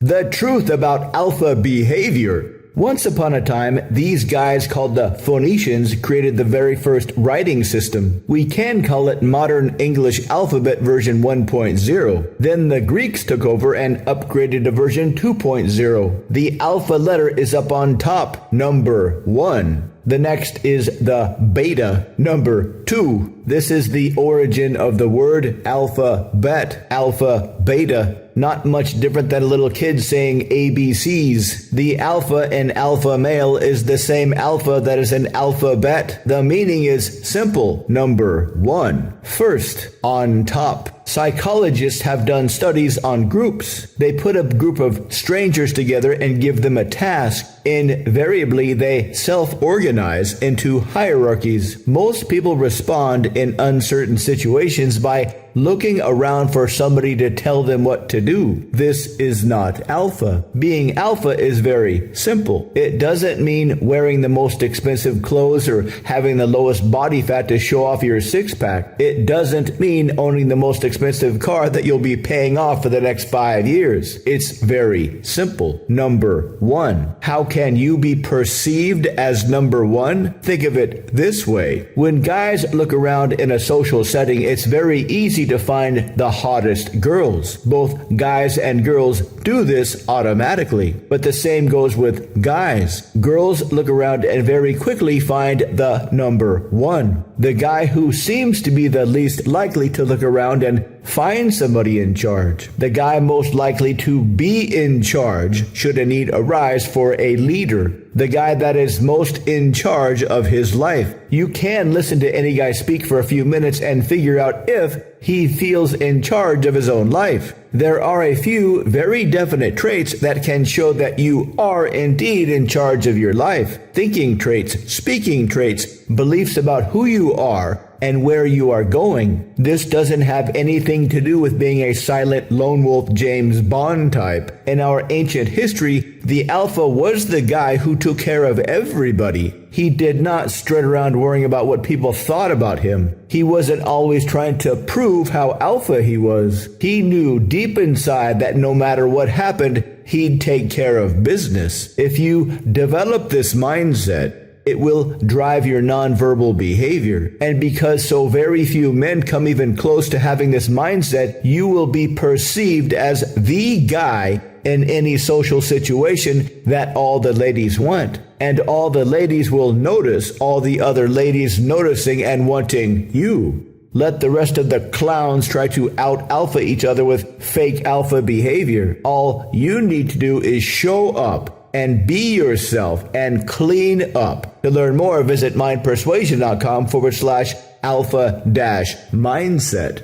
The truth about alpha behavior. Once upon a time, these guys called the Phoenicians created the very first writing system. We can call it modern English alphabet version 1.0. Then the Greeks took over and upgraded to version 2.0. The alpha letter is up on top, number 1. The next is the beta, number 2. This is the origin of the word alphabet, alpha, beta. Not much different than a little kid saying ABCs. The alpha in alpha male is the same alpha that is in alphabet. The meaning is simple. Number 1. First, on top. Psychologists have done studies on groups. They put a group of strangers together and give them a task. Invariably, they self-organize into hierarchies. Most people respond in uncertain situations by looking around for somebody to tell them what to do. This is not alpha. Being alpha is very simple. It doesn't mean wearing the most expensive clothes or having the lowest body fat to show off your six-pack. It doesn't mean owning the most expensive car that you'll be paying off for the next 5 years. It's very simple. Number 1. How can you be perceived as number 1? Think of it this way. When guys look around in a social setting, it's very easy to find the hottest girls. Both guys and girls do this automatically. But the same goes with guys. Girls look around and very quickly find the number 1. The guy who seems to be the least likely to look around and find somebody in charge. The guy most likely to be in charge should a need arise for a leader. The guy that is most in charge of his life. You can listen to any guy speak for a few minutes and figure out if he feels in charge of his own life. There are a few very definite traits that can show that you are indeed in charge of your life. Thinking traits, speaking traits, beliefs about who you are and where you are going. This doesn't have anything to do with being a silent lone wolf James Bond type. In our ancient history, the alpha was the guy who took care of everybody. He did not strut around worrying about what people thought about him. He wasn't always trying to prove how alpha he was. He knew deep inside that no matter what happened, he'd take care of business. If you develop this mindset, it will drive your nonverbal behavior. And because so very few men come even close to having this mindset, you will be perceived as the guy in any social situation that all the ladies want. And all the ladies will notice all the other ladies noticing and wanting you. Let the rest of the clowns try to out-alpha each other with fake alpha behavior. All you need to do is show up and be yourself and clean up. To learn more, visit mindpersuasion.com/alpha-mindset.